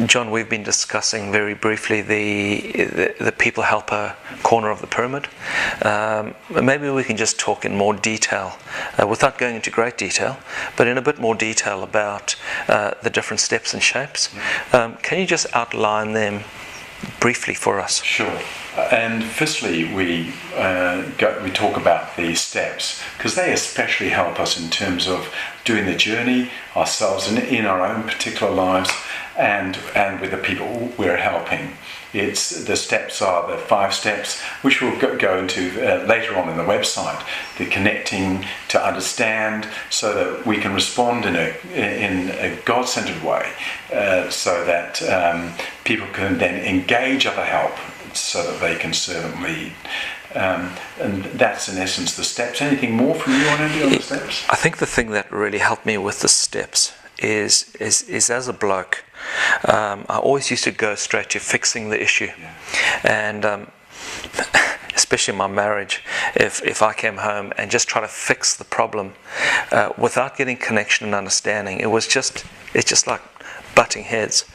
John, we've been discussing very briefly the people helper corner of the pyramid. Maybe we can just talk in more detail, without going into great detail, but in a bit more detail about the different steps and shapes. Can you just outline them briefly for us? Sure. And firstly, we talk about the steps, because they especially help us in terms of doing the journey ourselves and in our own particular lives, and with the people we're helping. The steps are the 5 steps, which we'll go into later on in the website. The connecting to understand, so that we can respond in a God-centered way, so that people can then engage other help, so that they can serve and lead. And that's in essence the steps. Anything more from you on any of the steps? I think the thing that really helped me with the steps is as a bloke, I always used to go straight to fixing the issue. And especially in my marriage, if I came home and just try to fix the problem without getting connection and understanding, it's just like butting heads.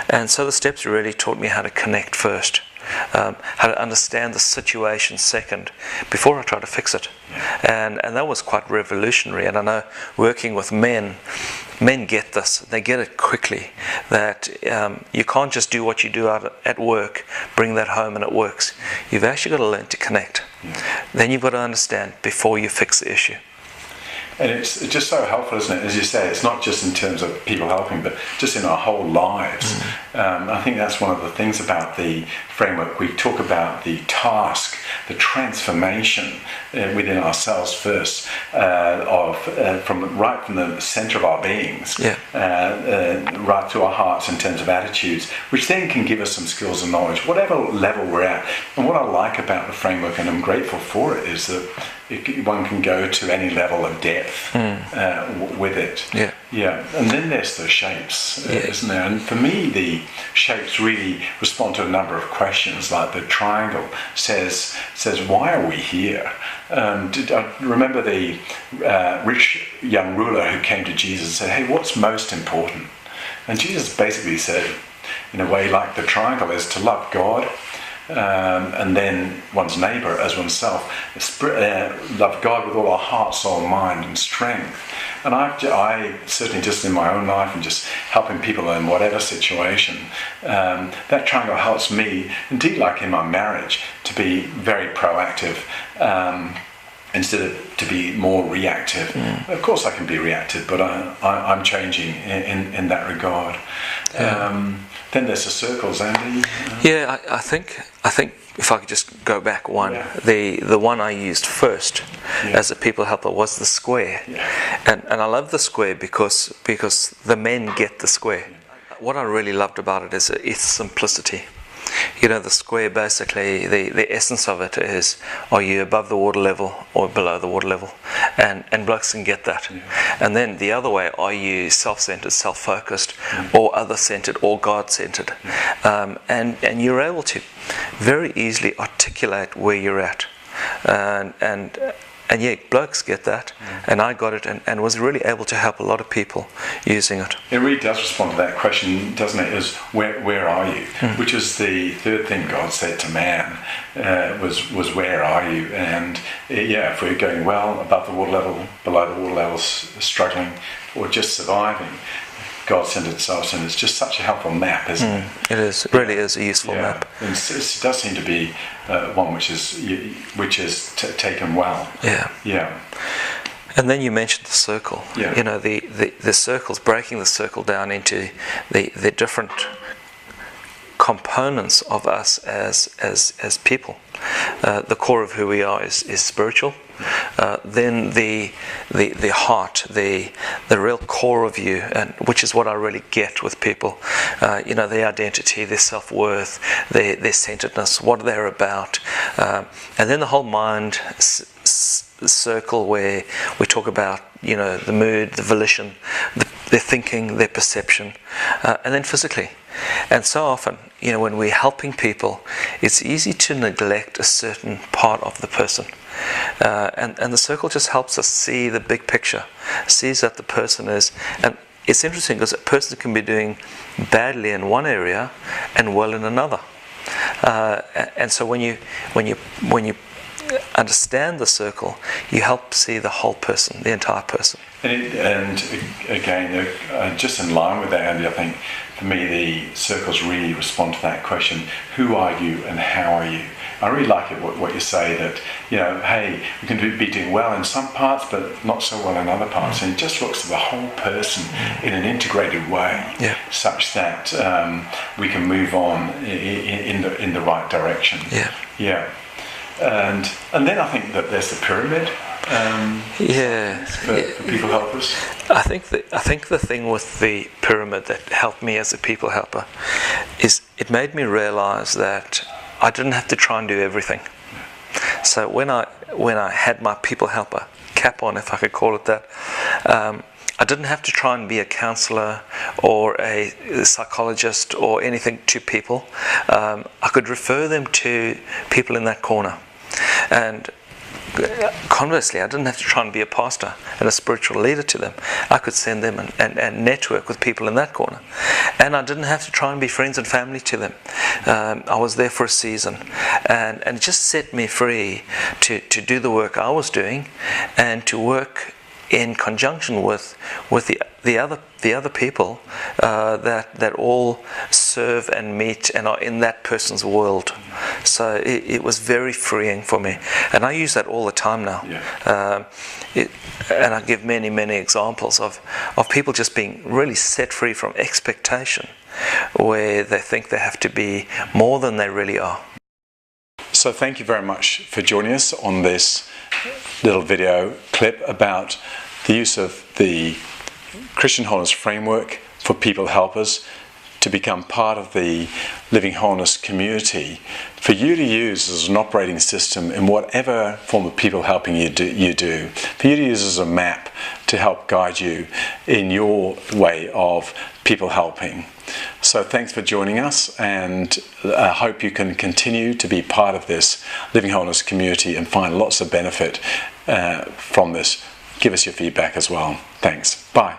And so the steps really taught me how to connect first, how to understand the situation second, before I try to fix it. And that was quite revolutionary. And I know, working with men get this. They get it quickly, that you can't just do what you do out at work, bring that home and it works. You've actually got to learn to connect. Then you've got to understand before you fix the issue. And it's just so helpful, isn't it? As you say, it's not just in terms of people helping, but just in our whole lives. I think that's one of the things about the framework. We talk about the task, the transformation within ourselves first, from the centre of our beings, right through our hearts in terms of attitudes, which then can give us some skills and knowledge, whatever level we're at. And what I like about the framework, and I'm grateful for it, is that one can go to any level of depth with it. And then there's the shapes, isn't there? And for me, the shapes really respond to a number of questions. Like the triangle says, why are we here? I remember the rich young ruler who came to Jesus and said, hey, what's most important? And Jesus basically said, in a way like the triangle, is to love God, and then one's neighbour as oneself. Love God with all our heart, soul, mind and strength. And I certainly, just in my own life and just helping people in whatever situation, that triangle helps me, indeed like in my marriage, to be very proactive, instead of to be more reactive. Of course I can be reactive, but I'm changing in that regard. Then there's the circles, Andy. I think if I could just go back one, the one I used first as a people helper was the square. And I love the square because the men get the square. What I really loved about it is its simplicity. You know, the square, basically, the essence of it is, are you above the water level or below the water level? And blokes can get that. And then the other way, are you self-centered, self-focused, or other-centered, or God-centered? And you're able to very easily articulate where you're at. And yeah, blokes get that, and I got it, and was really able to help a lot of people using it. It really does respond to that question, doesn't it? Is where are you? Which is the third thing God said to man, was where are you? And if we're going well above the water level, below the water level, struggling, or just surviving, God-centered, self-centered. It's just such a helpful map, isn't it? It is. It really is a useful map. And it does seem to be one which is taken well. Yeah. And then you mentioned the circle. You know, the circles, breaking the circle down into the different components of us as people. The core of who we are is spiritual. Then the heart, the real core of you, and which is what I really get with people. Their identity, their self-worth, their centeredness, what they're about, and then the whole mind circle, where we talk about the mood, the volition, their thinking, their perception, and then physically. And so often, when we're helping people, it's easy to neglect a certain part of the person. And the circle just helps us see the big picture, sees that the person is, and it's interesting because a person can be doing badly in one area and well in another. And so when you understand the circle, you help see the whole person, the entire person. And again, just in line with that, Andy, I think for me the circles really respond to that question: who are you and how are you? I really like it what you say, that, you know, hey, we can be doing well in some parts but not so well in other parts, and it just looks at the whole person in an integrated way, such that we can move on in the right direction. And then I think that there's the pyramid. For people helpers. I think the thing with the pyramid that helped me as a people helper is it made me realize that I didn't have to try and do everything. So when I had my people helper cap on, if I could call it that, I didn't have to try and be a counselor or a psychologist or anything to people. I could refer them to people in that corner. And conversely, I didn't have to try and be a pastor and a spiritual leader to them. I could send them and network with people in that corner. And I didn't have to try and be friends and family to them. I was there for a season. And it just set me free to do the work I was doing and to work in conjunction with the other people that all serve and meet and are in that person's world. So it was very freeing for me, and I use that all the time now. And I give many examples of people just being really set free from expectation, where they think they have to be more than they really are. So thank you very much for joining us on this little video clip about the use of the Christian Wholeness framework for people helpers to become part of the Living Wholeness community, for you to use as an operating system in whatever form of people helping you do, for you to use as a map to help guide you in your way of people helping. So thanks for joining us, and I hope you can continue to be part of this Living Wholeness community and find lots of benefit from this. Give us your feedback as well. Thanks. Bye.